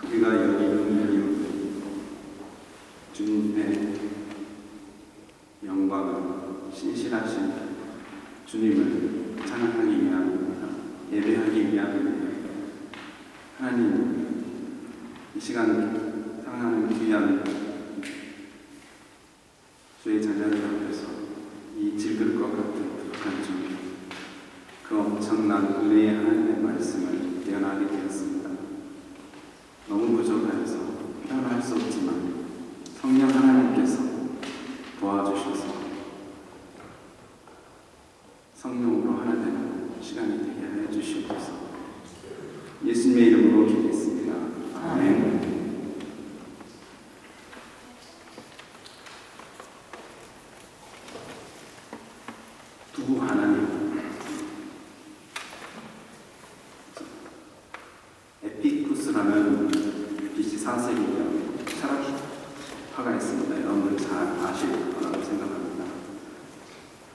우리가 여기 있는 이유, 주님의 영광을 신실하신 주님을 찬양하기 위함입니다. 예배하기 위함입니다. 하나님, 이 시간 사랑하는 귀한 주의 자녀들 앞에서 이 질들 것 같은 부족한 주님, 그 엄청난 은혜의 하나님의 말씀을 예언하게 되었습니다. 너무 부족하여서 표현할 수 없지만 성령 하나님께서 도와주셔서 성령으로 하나 되는 시간이 되게 하여 주시옵소서. 예수님의 이름으로 기도했습니다. 아멘. 두 하나님, 에피쿠스라는 BC 4세기 철학파가 있습니다. 여러분들 잘 아실 거라고 생각합니다.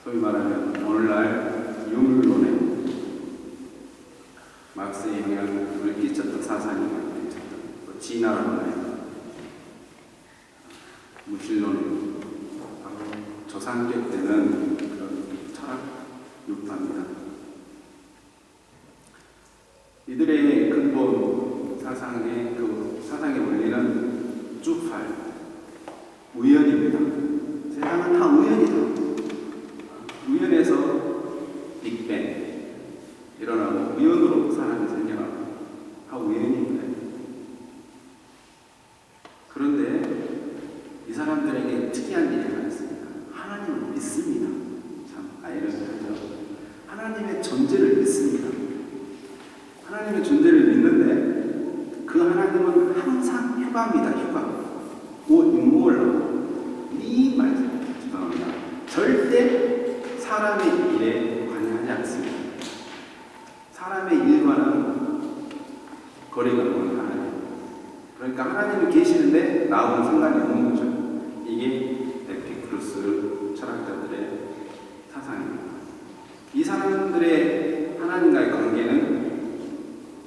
소위 말하면 오늘날 유물론에 막스의 영향을 끼쳤던 사상이 끼쳤던 또 진화론에 무신론에 조상격되는 그런 철학 유파입니다. 이들의 근본 사상의 사상의 원리는 쭉8 우연입니다. 세상은 다 우연이다. 우연에서 빅뱅 일어나고 우연으로 사람이 생겨나고 다 우연입니다. 그런데 이 사람들에게 특이한 일이 하나 있습니다. 하나님을 믿습니다. 참 아이러니하죠. 하나님의 존재를 믿습니다. 하나님의 존재를 믿는데 그 하나님은 항상 휴가입니다. 휴가. 인몰로 이 말씀 죄송합니다. 절대 사람의 일에 관여하지 않습니다. 사람의 일과는 거리가 먼 하나님. 그러니까 하나님이 계시는데 나하고는 상관이 없는 거죠. 이게 에피쿠르스 철학자들의 사상입니다. 이 사람들의 하나님과의 관계는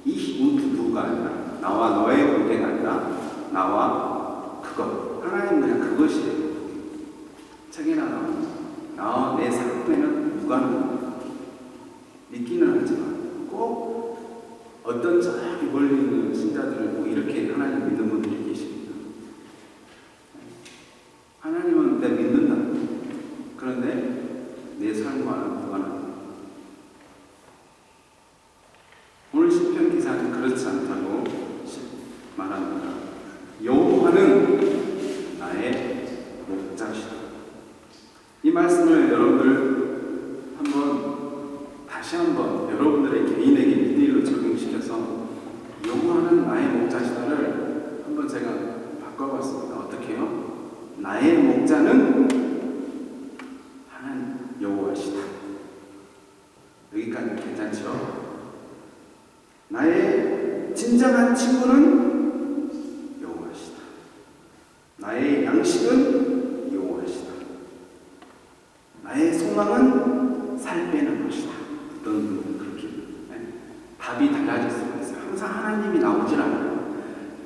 이 우트 두가 아니라 나와 너의 관계가 아니라 나와 그것. 하나님은 그냥 그것이에요. 책이나 나와 내 삶에는 무관합니다. 믿기는 하지만 꼭 어떤 저기 멀리 있는 신자들을 꼭 이렇게 하나님 믿는 분들이 계십니다. 하나님은 내가 믿는다. 그런데 내 삶과는 무관합니다. 오늘 시편 기사는 그렇지 않다고 말합니다. 여호와는 나의 목자시다. 이 말씀을 여러분들 다시 한번 여러분들의 개인에게 미디어로 적용시켜서 여호와는 나의 목자시다를 한번 제가 바꿔봤습니다. 어떻게 해요? 나의 목자는 하나님 여호와시다. 여기까지 괜찮죠? 나의 진정한 친구는 여호와시다. 나의 양식은 여호와시다. 나의 소망은 살 빼는 것이다. 어떤 분들은 그렇게 답이 달라질 수가 있어요. 항상 하나님이 나오질 않아요.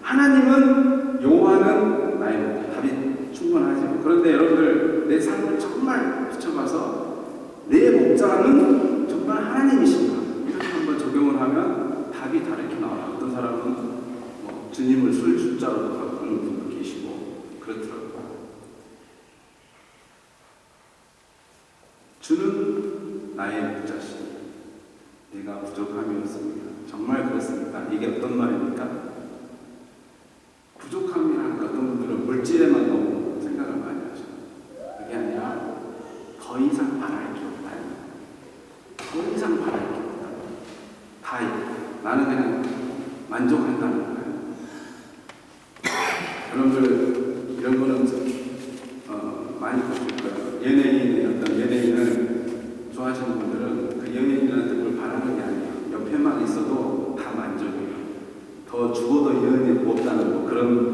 하나님은 여호와는 나의 목자. 답이 충분하죠. 그런데 여러분들 내 삶을 정말 비춰봐서 내 목자는 정말 하나님이신가? 이렇게 한번 적용을 하면 답이 다르게 나와요. 어떤 사람은 주님을 숫자로도 바꾸는 분도 계시고 그렇더라고요. 주는 나의 목자시니 내가 부족함이 없습니다. 정말 그렇습니까? 이게 어떤 말입니까? 부족함이라는 것 어떤 분들은 물질에만 너무 생각을 많이 하죠. 그게 아니라 더 이상 바랄 게 없다. 더 이상 바랄 게 없다. 다 나는 그냥 만족한다는 거예요. 여러분들 이런 거는 많이 보실 거예요. 연예인을 좋아하시는 분들은 그 연예인한테 뭘 바라는 게 아니에요. 옆에만 있어도 다 만족해요. 더 죽어도 연예인 없다는 그런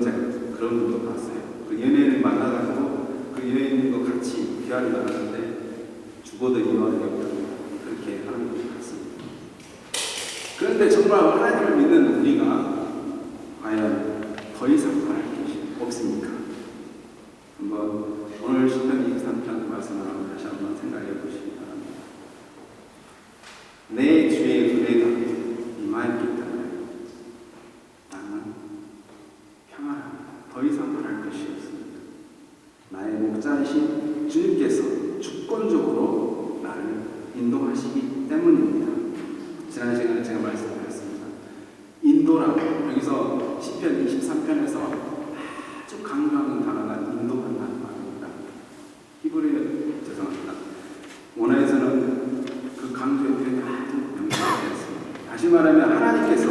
분도 봤어요. 그 연예인을 만나가지고 그 연예인과 같이 대화를 나눴는데 죽어도 이완이 없다고 그렇게 하는 것 같습니다. 그런데 정말 하나님을 믿는 우리가 과연 생각해 보시기 바랍니다. 내 주의 은혜가 임하였기 때문에 나는 평안합니다. 더 이상 바랄 것이 없습니다. 나의 목자이신 주님께서 주권적으로 나를 인도하시기 때문입니다. 지난 시간에 제가 말씀드렸습니다. 인도라고 여기서 시편 23편에서 아주 강조하는 단어가 인도한다는 말입니다. 죄송합니다. 원어에서는 그 강조의 표현이 아주 명확했습니다. 다시 말하면 하나님께서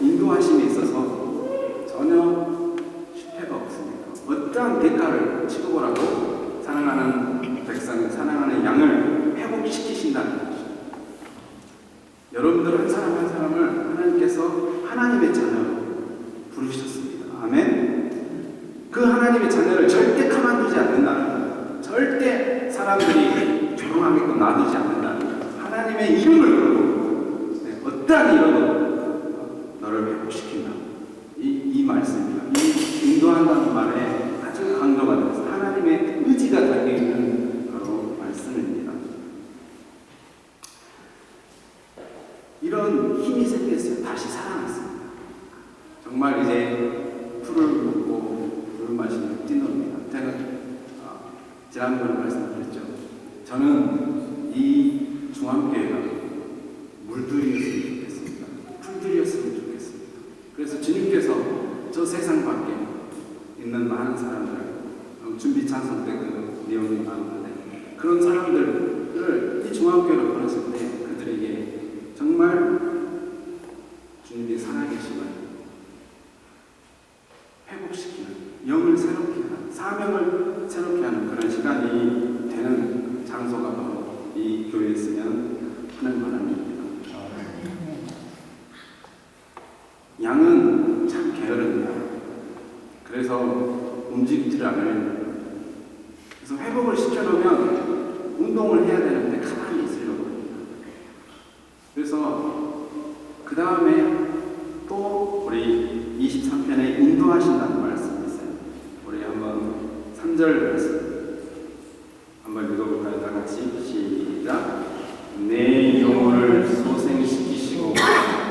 인도하심에 있어서 전혀 실패가 없습니다. 어떠한 대가를 치르고라도 사랑하는 백성을, 사랑하는 양을 회복시키신다는 것입니다. 여러분들 한 사람 한 사람을 하나님께서 하나님의 자녀로 부르셨습니다. 아멘. 그 하나님의 자녀를 절대 가만두지 않는다는 거예요. 절대 사람들이 조롱하게끔 놔두지 않는다는 거예요. 하나님의 이름을 부르고 어떠한 이름으로 너를 회복시킨다. 이 말씀입니다. 이 인도한다는 말에 아주 강조가 되어서 하나님의 의지가 담겨있는 바로 말씀입니다. 이런 힘이 생겼어요. 다시 살아났습니다. 정말 이제 풀을 먹고 물을 마시는 찐놈입니다. 제가 지난번에 말씀드렸죠. 저는 이 중앙교회가 물들이었으면 좋겠습니다. 풀들이었으면 좋겠습니다. 그래서 주님께서 저 세상 밖에 있는 많은 사람들, 준비 찬송 때 그 내용이 나오는데 그런 사람들을 이 중앙교회로 보냈을 때 그들에게 정말 주님의 살아계심을 회복시키는, 영을 새롭게 하는, 사명을 새롭게 하는 그런 시간이 되는 장소가 바로 이 교회였으면 하는 바람입니다. 양은 참 게으릅니다. 그래서 움직이지를 않아요. 그래서 회복을 시켜놓으면 운동을 해야 되는데 가만히 있으려고 합니다. 그래서 그 다음에 또 우리 23편에 인도하신다는 말씀이 있어요. 우리 한번 3절 말씀 한번 읽어볼까요? 다 같이 시작. 내 영혼을 소생시키시고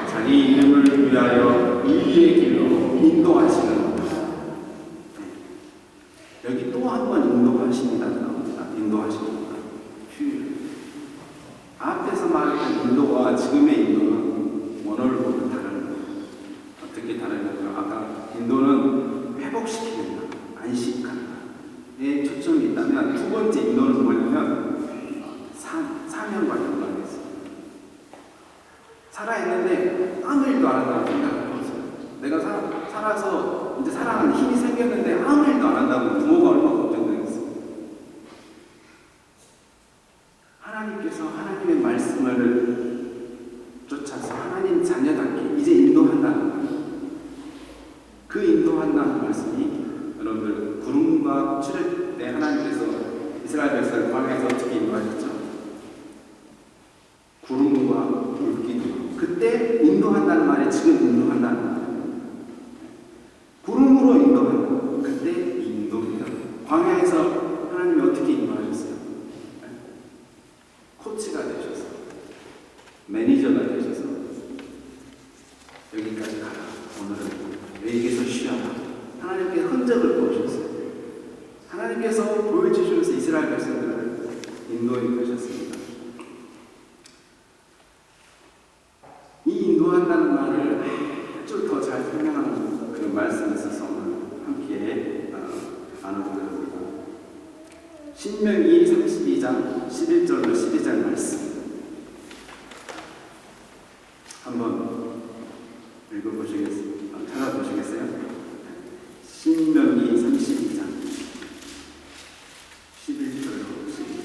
자기 이름을 위하여 의의 길로 인도하시는 여기 또 한 번 인도하십니다. 나옵니다. 인도하십니다. 앞에서 말했던 인도와 지금의 인도는 원어를 보면 다른 거예요. 어떻게 다르냐고요? 아까 인도는 회복시키는 것, 안식한다에 초점이 있다면 두 번째 인도는 뭐냐면 사명과 연관이 있어요. 살아있는데 아무 일도 안 한다고 생각을 해보세요. 내가 살아서 이제 살아가는 힘이 생겼는데 아무 일도 안 한다고 부모가 얼마나 걱정되겠어요. 하나님께서 하나님의 말씀을 쫓아서 하나님 자녀답게 이제 인도한다는 거예요. 그 인도한다는 말씀이 여러분들 구름과 출애굽 때 하나님께서 이스라엘 백성을 광야에서 어떻게 인도하셨죠? 구름과 불기둥. 그때 인도한다는 말이 지금 인도한다는 말이에요. 구름으로 인도한다. 그때 인도입니다. 광야에서 하나님이 어떻게 인도하셨어요? 코치가 되셔서, 매니저가 되셔서 여기까지 가라. 오늘은 여기에서 쉬어라. 하나님께 흔적을 보여주셨어요. 하나님께서 보여주시면서 이스라엘 백성들을 인도해 가셨습니다. 이 인도한다는 말을 아주 더 잘 설명하는 그 말씀에 있어서 함께 나눠보려 합니다. 신명기 32장 11절로 12절 말씀 한번 읽어보시겠어요? 찾아보시겠어요? 신명기 32장 11절로 12절.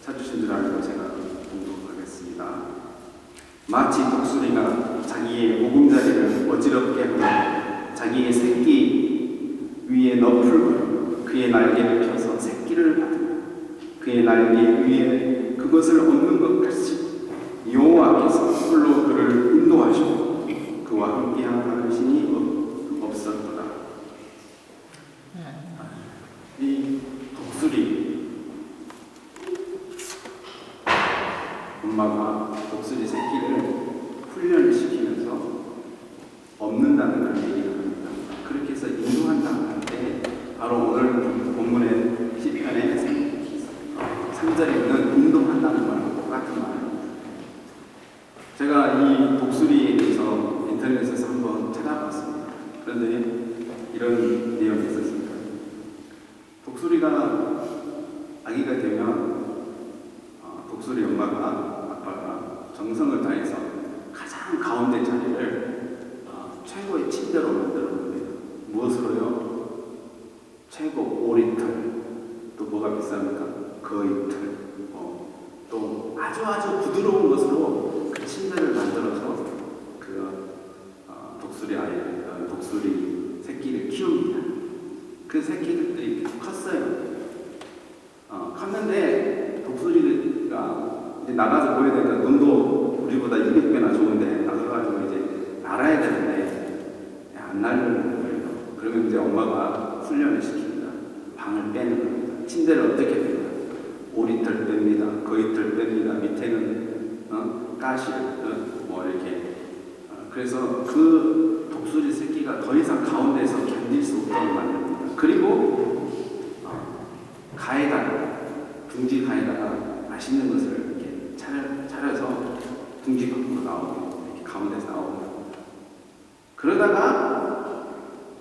찾으신 줄 알고 제가 공독하겠습니다. 마치 독수리가 자기의 보금자리를 어지럽게 하고 자기의 새끼 위에 넙을 걸고 그의 날개를 펴서 새끼를 받으며 그의 날개 위에 그것을 얻는 것 같이 여호와께서 홀로 그를 인도하시고 그와 함께한 다른 신이 없었더라. 이 독수리, 엄마가 독수리 새끼를 훈련을 시키면서 없는다는 걸 얘기를 합니다. 그렇게 해서 인도한다고 할 때 바로 오늘 본문의 시편의 3절에 있는 인도한다는 말과 똑같은 말입니다. 제가 이 독수리에 대해서 인터넷에서 한번 찾아봤습니다. 그런데 이런 내용이 있었습니다. 독수리가 아기가 되면 독수리 엄마가 아빠가 정성을 다해서 가장 가운데 자리를 최고의 침대로 만들어 놓습니다. 무엇으로요? 최고 오리털, 또 뭐가 비쌉니까? 거위털, 또 아주 부드러운 것으로 그 침대를 만들어서 그 독수리 새끼를 키웁니다. 그 새끼들이 컸어요. 컸는데 독수리가 이제 나가서 보여야 되니까 눈도 우리보다 200배나 좋은데 나가가지고 이제 날아야 되는데 안 날려는 거예요. 그러면 이제 엄마가 훈련을 시킵니다. 방을 빼는 겁니다. 침대를 어떻게 뺍니까? 오리털 뺍니다. 거위털 뺍니다. 밑에는 가시, 뭐 이렇게. 그래서 그 독수리 새끼가 더 이상 가운데서 견딜 수 없도록 만듭니다. 그리고 가에다가 둥지 가에다가 맛있는 것을 이렇게 차려서 둥지 밖으로 나오고 이렇게 가운데서 나옵니다. 그러다가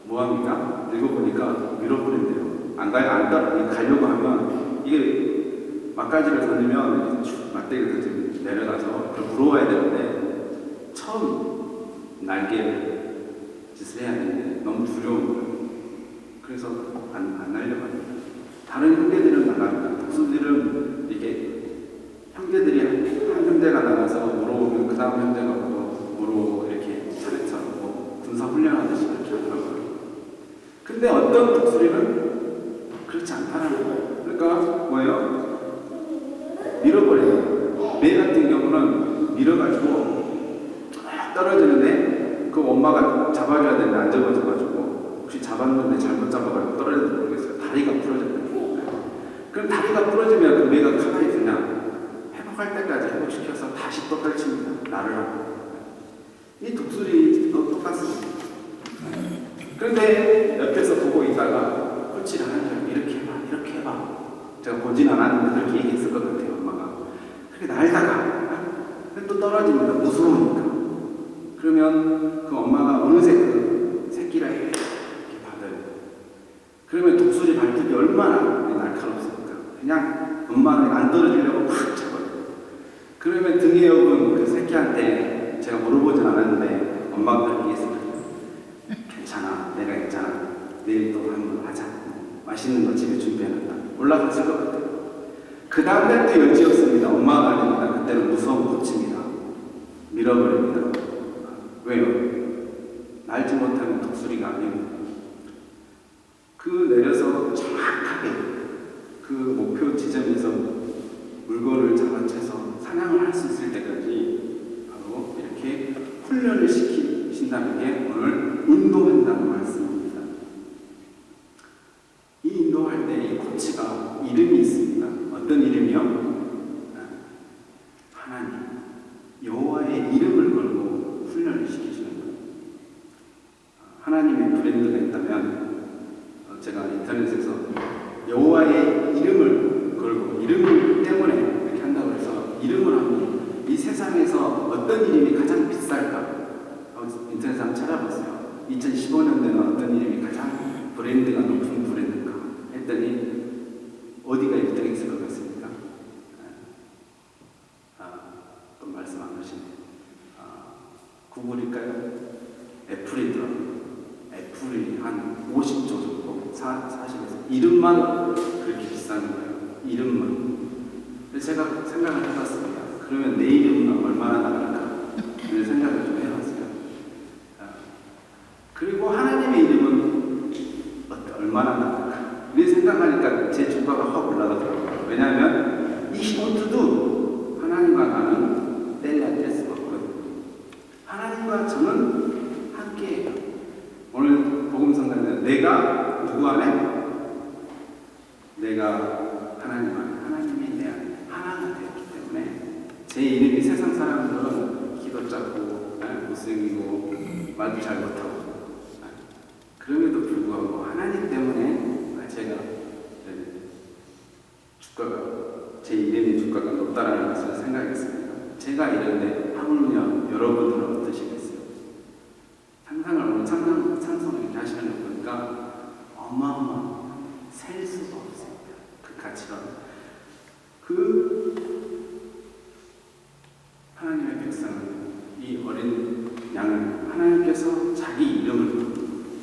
뭐합니까? 읽어보니까 밀어버린대요. 안 가려고 하면 이게 막가지를 던지면 막대기를 던지면 내려가서 그걸 물어와야 되는데 처음 날개 짓을 해야 되는데 너무 두려운 거예요. 그래서 안 날려갑니다. 다른 형제들은 나갑니다. 독수리들은 이게 형제들이 한 형제가 나가서 물어오면 그 다음 형제가 물어오고 이렇게 차례차례 군사 훈련하듯이 이렇게 하더라고요. 근데 어떤 독수리는 그렇지 않다는 거예요. 그러니까 뭐예요? 밀어버려요. 매 같은 경우는 밀어가지고 떨어지는데 그 엄마가 잡아줘야 되는데 안 잡아줘가지고 혹시 잡았는데 잘못 잡아가지고 떨어졌는지 모르겠어요. 다리가 부러졌다. 그럼 다리가 부러지면 그 매가 가만히 있냐? 회복할 때까지 회복시켜서 다시 또 떨칩니다. 나를 하고. 이 독수리도 똑같습니다. 그런데 옆에서 보고 있다가 코치를 하는 거예요. 이렇게 해봐, 이렇게 해봐. 제가 보진 않았는데 그렇게 얘기했을 것 같아요, 엄마가. 그렇게 날다가 또 떨어집니다. 무서우니까. 그러면 그 엄마가 어느새 그 새끼를 이렇게 받아요. 그러면 독수리 발톱이 얼마나 날카롭습니까? 그냥 엄마는 안 떨어지려고 팍 잡아요. 그러면 등에 업은 그 새끼한테 제가 물어보진 않았는데 엄마가 그렇게 했습니다. 괜찮아, 내가 있잖아. 내일 또 한번 하자. 맛있는 거 집에 준비해놨다. 올라갔을 것 같아요. 그 다음날 또 여지없습니다. 엄마가 알립니다. 그때는 무서운 코치입니다. 밀어버립니다. 왜요? 날지 못하는 독수리가 아니고 그 내려서 정확하게 그 목표 지점에서 물건을 잡아채서 사냥을 할 수 있을 때까지 바로 이렇게 훈련을 시키신다는 게 오늘 인도한다는 말씀입니다. 이 인도할 때 이 코치가 이름이 있습니다. 어떤 이름이요? 하나님, 여호와의 이름을 걸고 훈련을 시키시는 거예요. 하나님의 브랜드가 있다면 제가 인터넷에서 여호와의 이름을 걸고 이름 때문에 이렇게 한다고 해서 이름을 하고 이 세상에서 어떤 이름이 가장 비쌀까? 인터넷에 한번 찾아봤어요. 2015년대는 어떤 이름이 가장 브랜드가 높은 브랜드인가 했더니 어디가 1등에 있을 것 같습니까? 또 말씀 안 하시네요. 구글일까요? 애플이더라고요. 애플이 한 50조 정도, 40에서 이름만 그렇게 비싼 거예요. 이름만. 그래서 제가 생각을 해봤습니다. 그러면 내 이름은 얼마나 나갈까? 이런 생각을 좀 해봤어요. 그리고 하나님의 이름은 얼마나 나갈까? 이런 생각하니까 제 주가가 확 올라가더라고요. 왜냐하면 이 힌트도 하나님과 나는 때를 누구 안에? 내가 하나님 안에, 하나님이 내 안에 하나가 되었기 때문에 제 이름이 세상 사람들은 키도 작고 못생기고 말도 잘 못하고 그럼에도 불구하고 하나님 때문에 제가 주가가 제 이름의 주가가 높다라는 것을 생각했습니다. 제가 이런데 하물며 여러분들은 어떠시겠어요? 상상을 오늘 찬송을 이렇게 하시는 거 보니까 어마어마한 셀 수가 없습니다. 그 가치가 하나님의 백성은 이 어린 양을 하나님께서 자기 이름을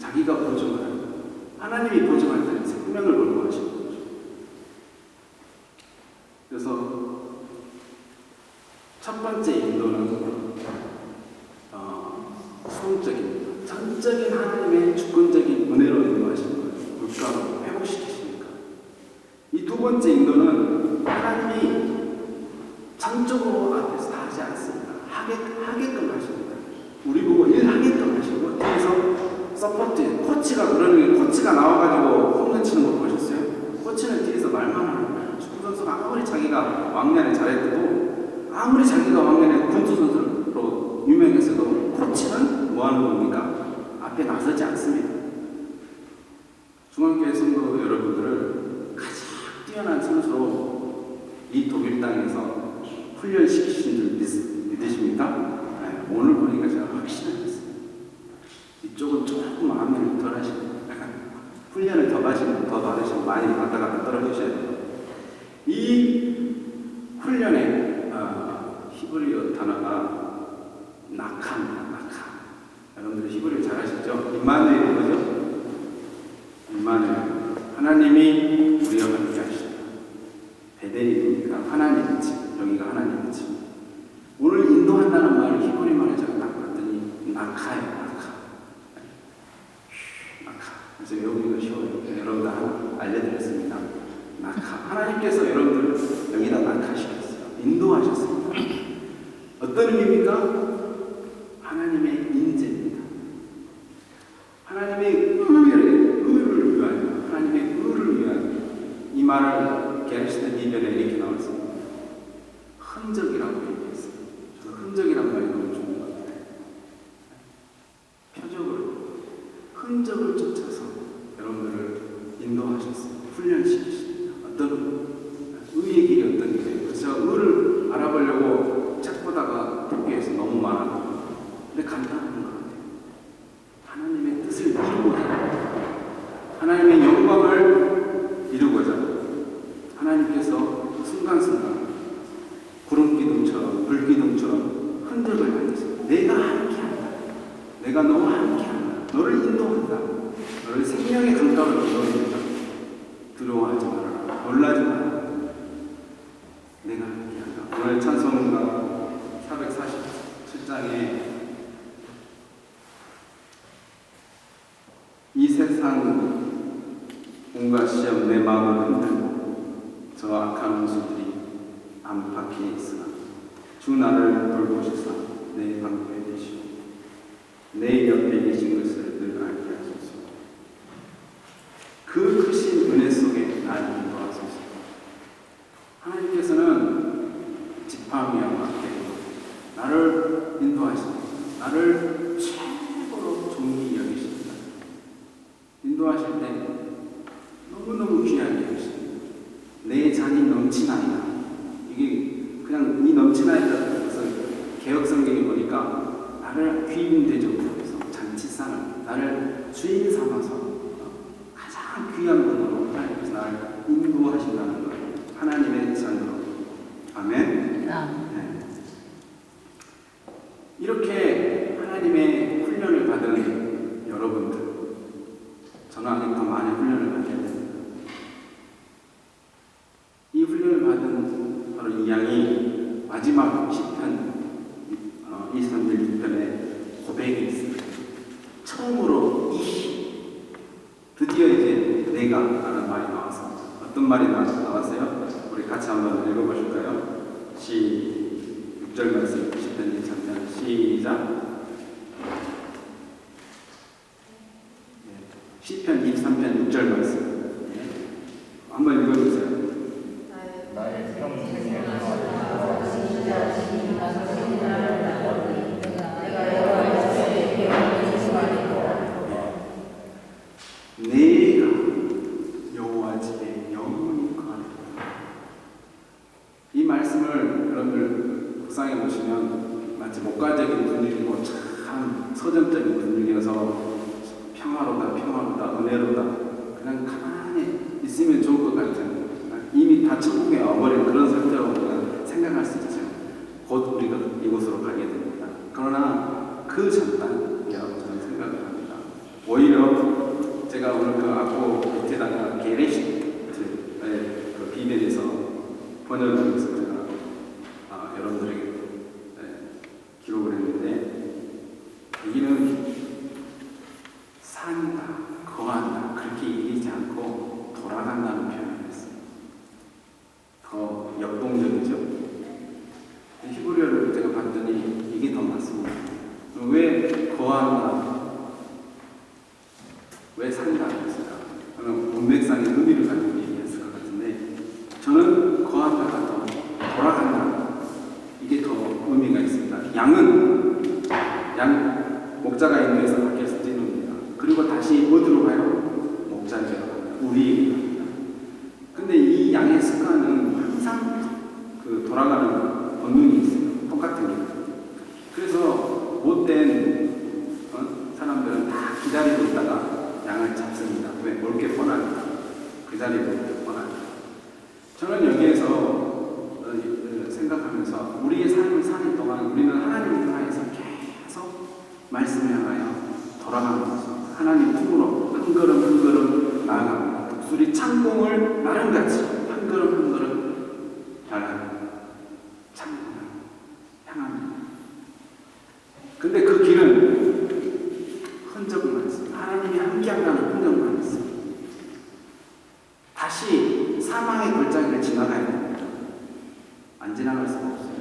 자기가 보증하는 하나님이 보증할 때는 생명을 걸고 하시는 거죠. 그래서 첫 번째 인도는 수동적인 전적인 하나님의 주권적인 은혜로 인도하시는 거예요. 물가로 회복시키시니까. 이 두 번째 인도는 하나님이 전적으로 앞에서 다 하지 않습니다. 하게끔 하십니다. 우리 보고 일하게끔 하시고 뒤에서 서포트, 코치가 그러는 게 코치가 나와가지고 홈런 치는 거 보셨어요? 코치는 뒤에서 말만 하는 거예요. 축구 선수가 아무리 자기가 왕년에 잘했어도 아무리 자기가 왕년에 군수 선수로 유명했어도 코치는 뭐 하는 겁니까? 앞에 나서지 않습니다. 중앙교회 성도 여러분들을 가장 뛰어난 선수로 이 독일 땅에서 훈련시키신 줄 믿으십니까? 네, 오늘 보니까 제가 확신했어요. 이쪽은 조금 마음을 덜 하시고 훈련을 더 받으시고 많이 갔다 갔다 떨어지셔야 돼요. 이 훈련의 히브리어 단어가 낙합니다. 낙합. 여러분들 히브리어 잘 아시죠? 임마누엘이 뭐죠? 임마누엘. 하나님이 우리와 함께 하시다. 베델이니까 하나님의 집. 여기가 하나님의 집. 오늘 인도한다는 말을 히브리 말에 제가 딱 봤더니 낙하예요. 낙하. 그래서 외우기가 쉬워요. 여러분들 알려드렸습니다. 낙하. 하나님께서 여러분들을 여기다 낙하시켰어요. 인도하셨습니다. 어떤 의미입니까? 하나님의 인재입니다. 하나님의 의를 위하여, 하나님의 의를 위하여. 이 말을 게르시드 이변에 이렇게 나왔습니다. 흔적이라고 얘기했어요. 저는 흔적이란 말이 너무 좋은 것 같아요. 표적으로, 흔적을 쫓아서 여러분들을 인도하셨어요. 훈련시키십니다. 어떤 의의 길이 어떤 길이에요. 그래서 의를 알아보려고 책 보다가 포기해서 너무 많아요. 근데 간단한 것 같아요. 하나님의 뜻을 이루고자, 하나님의 영광을 이루고자 하나님께서 순간순간 구름기둥처럼 불기둥처럼 흔적을 만드세요. 내가 함께한다. 내가 너와 함께한다. 너를 인도한다. 너를 생명의 강가로 인도한다. 두려워하지 말아라. 놀라지 마라. 내가 함께한다. 오늘 찬송가 447장에 이 세상 온갖 시험 내 마음을 흔들고 저 악한 원수들이 안팎에 있으나 주 나를 돌보시사 내 방패 되시고 내 옆에 계신 것을 늘 알게 하소서. 그 크신 은혜 속에 나를 인도하소서. 하나님께서는 지팡이와 함께 나를 인도하십니다. 나를 최고로 존귀 여기십니다. 인도하실 때 너무너무 귀하게 여기십니다. 내 잔이 넘치나이다. 이게 그냥 이 넘치나이다. 그래서 개혁성경에 보니까 나를 귀인대접하면서 잔치상을 나를 주인 삼아서 가장 귀한 분으로 하나님께서 나를 인도하신다는 것. 하나님의 잔으로. 아멘. 네. 이렇게 하나님의 훈련을 받은 여러분들, 저는 아직 더 많은 훈련을 받아야 됩니다. 이 훈련을 받은 바로 이 양이 마지막 시편 23절 6편에 고백이 있습니다. 처음으로 드디어 이제 내가 라는 말이 나왔습니다. 어떤 말이 나왔어요? 우리 같이 한번 읽어보실까요? 6절 말씀 10편 23편 시작. 시편 23편 6절 말씀. 한번 읽어주세요. 나의 평생에 내가 여호와 집에 영원히 거하리라. 이 말씀을 여러분들 묵상해 보시면 마치 목가적인 분위기고 참 서정적인 분위기여서 평화로다 평화로다 은혜로다 그냥 가만히 있으면 좋을 것 같은 이미 다 천국에 와버린 그런 상태라고 생각할 수 있죠. 곧 우리가 이곳으로 가게 됩니다. 그러나 그 전단이라고 저는 생각을 합니다. 오히려 제가 오늘 그 악보 밑에다가 게레시트의 그 비밀에서 번역을 해서 제가 여러분들에게 기록을 했는데 여기는 산다, 거한다 그렇게 얘기하지 않고 돌아간다는 표현을 했어요. 더 역동적이죠. 히브리어를 제가 봤더니 이게 더 맞습니다. 왜 거한다, 왜 산다 그랬을까? 문맥상의 의미를 가지고 얘기했을 것 같은데 저는 거한다가 더 돌아간다 이게 더 의미가 있습니다. 양 목자가 있는 데서 밖에서 뛰는다. 그리고 다시 어디로 가요? 목자에게 갑니다. 우리에게 갑니다. 근데 이 양의 습관은 항상 그 돌아가는 본능이 있어요. 똑같은 게. 그래서 못된 사람들은 다 기다리고 있다가 양을 잡습니다. 왜? 몰게 뻔하니까. 그 자리에 몰게 뻔하니까. 저는 여기에서 생각하면서 우리의 삶을 사는 동안 우리는 하나님을 통해서 계속 말씀을 향하여 돌아가는 것입니다. 하나님 품으로 한 걸음 한 걸음 나아갑니다. 독수리 창공을 나름같이 한 걸음 한 걸음 나아갑니다. 창공을 향합니다. 근데 그 길은 흔적만 있습니다. 하나님이 함께한다는 흔적만 있습니다. 다시 사망의 골짜기를 지나가야 됩니다. 안 지나갈 수가 없어요.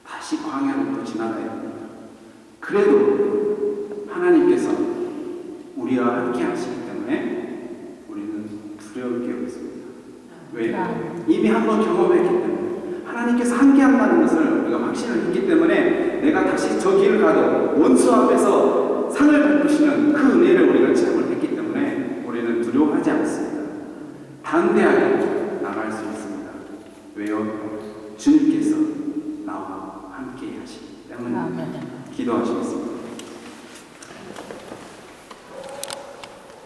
다시 광야로 또 지나가야 됩니다. 그래도 하나님께서 우리와 함께 하시기 때문에 우리는 두려울 게 없습니다. 왜? 이미 한번 경험했기 때문에 하나님께서 함께 한다는 것을 우리가 확신을 했기 때문에 내가 다시 저 길을 가도 원수 앞에서 상을 베푸시는 그 은혜를 우리가 체험을 했기 때문에 우리는 두려워하지 않습니다. 담대하게 나갈 수 있습니다. 왜요? 주님께서 나와 함께 하시기 때문에 기도하시겠습니다.